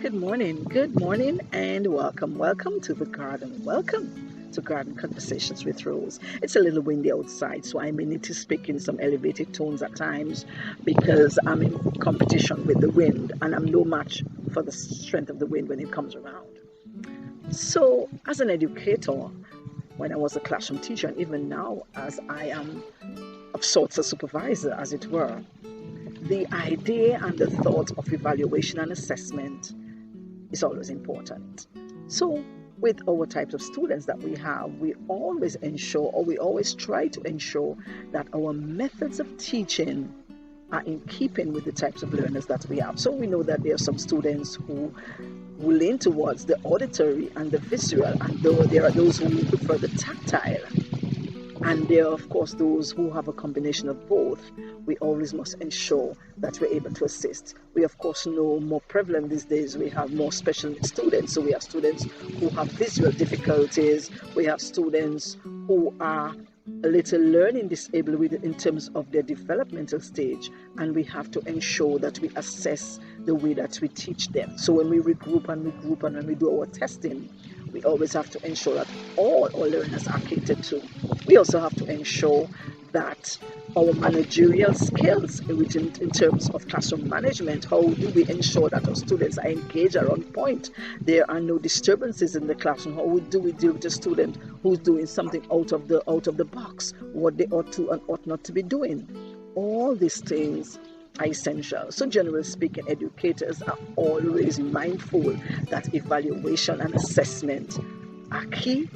Good morning, and welcome to the garden. Welcome to Garden Conversations with Rose. It's a little windy outside, so I may need to speak in some elevated tones at times because I'm in competition with the wind, and I'm no match for the strength of the wind when it comes around. So, as an educator, when I was a classroom teacher, and even now, as I am of sorts a supervisor, as it were, the idea and the thought of evaluation and assessment is always important. So, with our types of students that we have, we always ensure, or we always try to ensure, that our methods of teaching are in keeping with the types of learners that we have. So we know that there are some students who lean towards the auditory and the visual, and though there are those who prefer the tactile, and there are, of course, those who have a combination of both. We always must ensure that we're able to assist. We, of course, know more prevalent these days, we have more special needs students. So we have students who have visual difficulties. We have students who are a little learning disabled in terms of their developmental stage. And we have to ensure that we assess the way that we teach them. So when we regroup and when we do our testing, we always have to ensure that all our learners are catered to. We also have to ensure that our managerial skills, which in terms of classroom management, how do we ensure that our students are engaged, are on point, there are no disturbances in the classroom? How do we deal with a student who's doing something out of the box, what they ought to and ought not to be doing? All these things are essential. So generally speaking, educators are always mindful that evaluation and assessment are key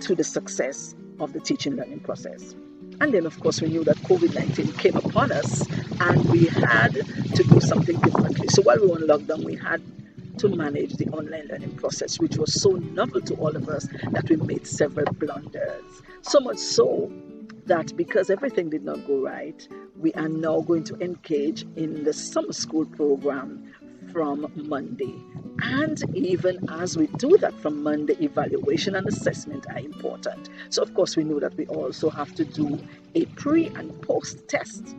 to the success of the teaching learning process. And then, of course, we knew that COVID-19 came upon us and we had to do something differently. So while we were on lockdown, we had to manage the online learning process, which was so novel to all of us that we made several blunders. So much so that because everything did not go right, we are now going to engage in the summer school program from Monday. And even as we do that from Monday, evaluation and assessment are important. So of course we know that we also have to do a pre and post test,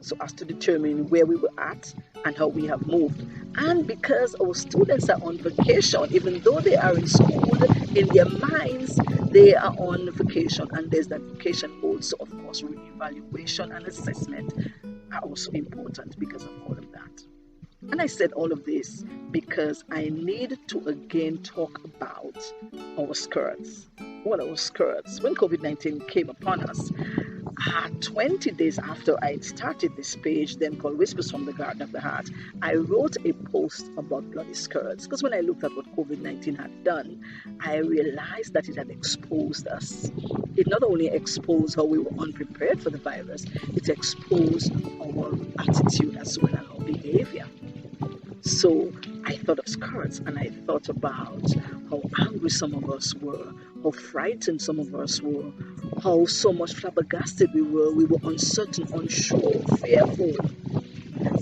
so as to determine where we were at and how we have moved. And because our students are on vacation, even though they are in school, in their minds they are on vacation, and there's that vacation mode. So of course evaluation and assessment are also important because of all of that. And I said all of this because I need to again talk about our skirts. What are our skirts? When COVID-19 came upon us, 20 days after I started this page, then called Whispers from the Garden of the Heart, I wrote a post about bloody skirts. Because when I looked at what COVID-19 had done, I realized that it had exposed us. It not only exposed how we were unprepared for the virus, it exposed our attitude as well and our behavior. So I thought of skirts, and I thought about how angry some of us were, how frightened some of us were, how so much flabbergasted we were. We were uncertain, unsure, fearful,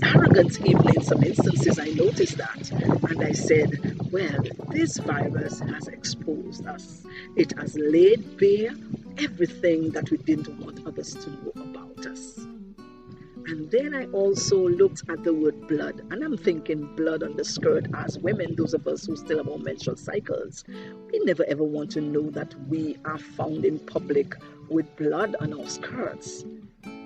arrogant even in some instances. I noticed that, and I said, well, this virus has exposed us. It has laid bare everything that we didn't want others to know about us. And then I also looked at the word blood, and I'm thinking blood on the skirt. As women, those of us who still have our menstrual cycles, we never ever want to know that we are found in public with blood on our skirts.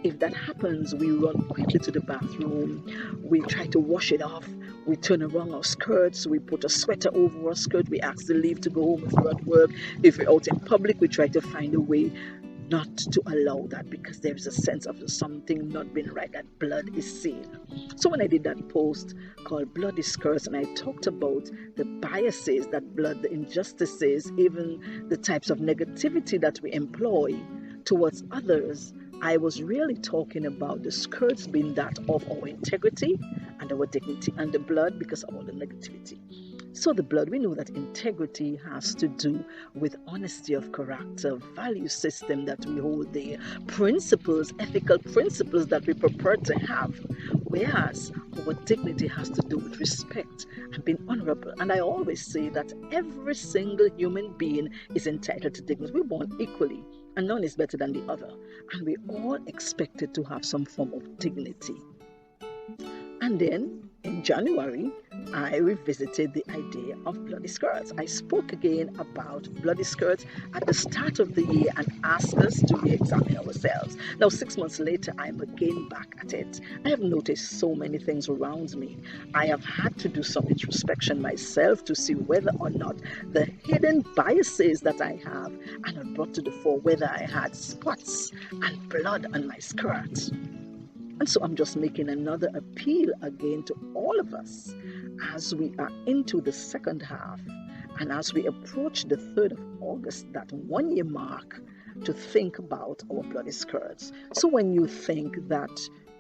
If that happens, we run quickly to the bathroom, we try to wash it off, we turn around our skirts, we put a sweater over our skirt, we ask the leave to go home if we're at work. If we're out in public, we try to find a way not to allow that, because there is a sense of something not being right, that blood is seen. So when I did that post called Bloody Skirts, and I talked about the biases that blood, the injustices, even the types of negativity that we employ towards others, I was really talking about the skirts being that of our integrity and our dignity, and the blood because of all the negativity. So the blood, we know that integrity has to do with honesty of character, value system that we hold there, principles, ethical principles that we purport to have, whereas our dignity has to do with respect and being honorable. And I always say that every single human being is entitled to dignity. We're born equally, and none is better than the other, and we're all expected to have some form of dignity. And then In January, I revisited the idea of bloody skirts. I spoke again about bloody skirts at the start of the year and asked us to re-examine ourselves. Now, 6 months later, I'm again back at it. I have noticed so many things around me. I have had to do some introspection myself to see whether or not the hidden biases that I have and have brought to the fore, whether I had spots and blood on my skirt. And so I'm just making another appeal again to all of us as we are into the second half and as we approach the 3rd of August, that 1 year mark, to think about our bloody skirts. So when you think that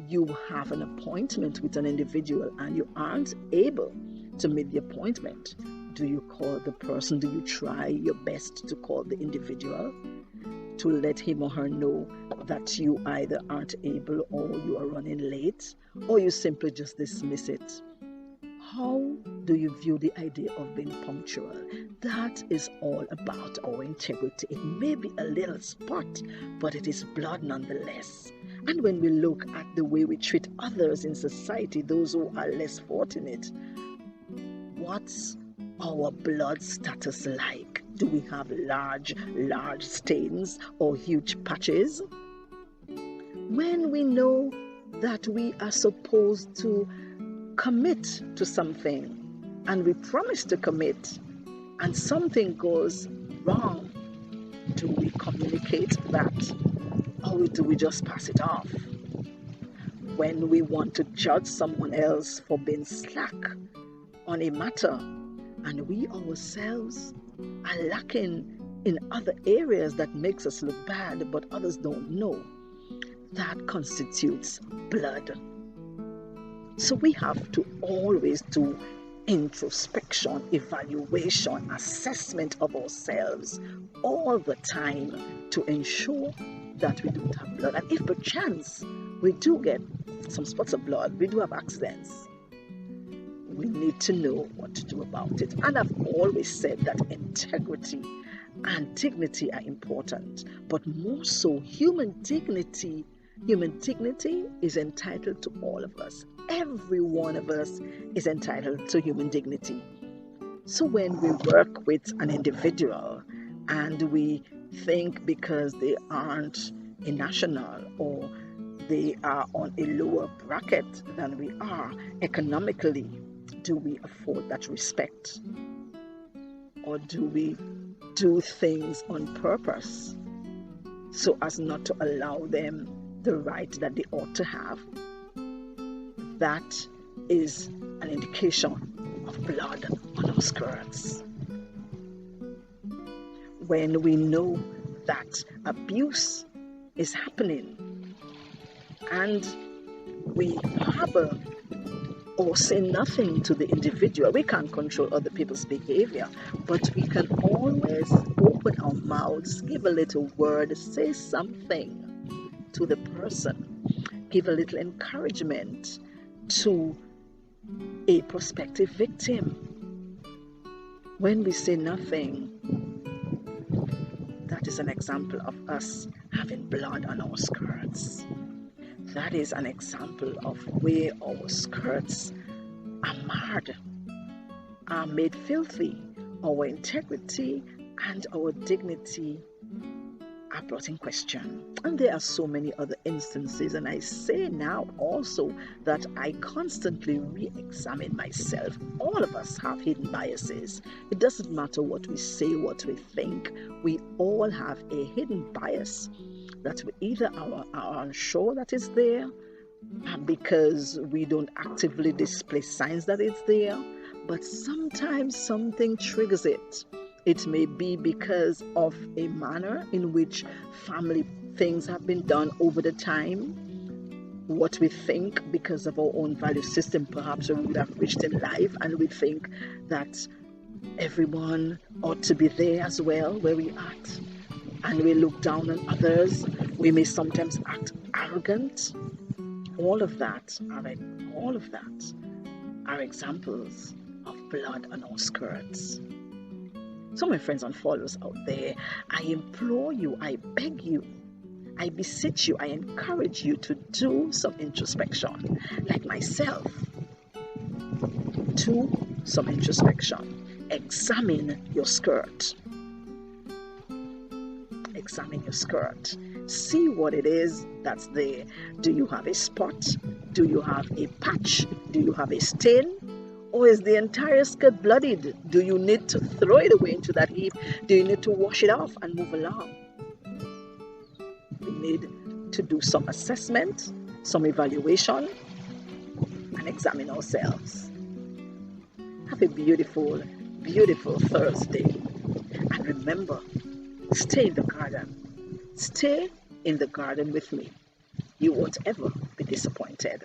you have an appointment with an individual and you aren't able to meet the appointment, do you call the person? Do you try your best to call the individual to let him or her know that you either aren't able or you are running late, or you simply just dismiss it? How do you view the idea of being punctual? That is all about our integrity. It may be a little spot, but it is blood nonetheless. And when we look at the way we treat others in society, those who are less fortunate, what's our blood status like? Do we have large stains or huge patches? When we know that we are supposed to commit to something and we promise to commit and something goes wrong, do we communicate that or do we just pass it off? When we want to judge someone else for being slack on a matter and we ourselves are lacking in other areas that makes us look bad but others don't know, that constitutes blood. So we have to always do introspection, evaluation, assessment of ourselves all the time to ensure that we don't have blood. And if perchance we do get some spots of blood, we do have accidents, we need to know what to do about it. And I've always said that integrity and dignity are important, but more so human dignity. Human dignity is entitled to all of us. Every one of us is entitled to human dignity. So when we work with an individual and we think because they aren't a national or they are on a lower bracket than we are economically, do we afford that respect? Or do we do things on purpose so as not to allow them the right that they ought to have? That is an indication of blood on our skirts. When we know that abuse is happening and we harbor or say nothing to the individual, we can't control other people's behavior, but we can always open our mouths, give a little word, say something to the person, give a little encouragement to a prospective victim. When we say nothing, that is an example of us having blood on our skirts. That is an example of where our skirts are marred, are made filthy. Our integrity and our dignity are brought in question. And there are so many other instances, and I say now also that I constantly re-examine myself. All of us have hidden biases. It doesn't matter what we say, what we think, we all have a hidden bias that we either are unsure that it's there because we don't actively display signs that it's there, but sometimes something triggers it. It may be because of a manner in which family things have been done over the time, what we think because of our own value system perhaps we would have reached in life, and we think that everyone ought to be there as well where we act, and we look down on others. We may sometimes act arrogant. All of that are examples of blood on our skirts. So my friends and followers out there, I implore you, I beg you, I beseech you, I encourage you to do some introspection. Like myself, 2, some introspection. Examine your skirt. Examine your skirt. See what it is that's there. Do you have a spot? Do you have a patch? Do you have a stain? Or is the entire skirt bloodied? Do you need to throw it away into that heap? Do you need to wash it off and move along? We need to do some assessment, some evaluation, and examine ourselves. Have a beautiful, beautiful Thursday. And remember, stay in the garden. Stay in the garden with me. You won't ever be disappointed.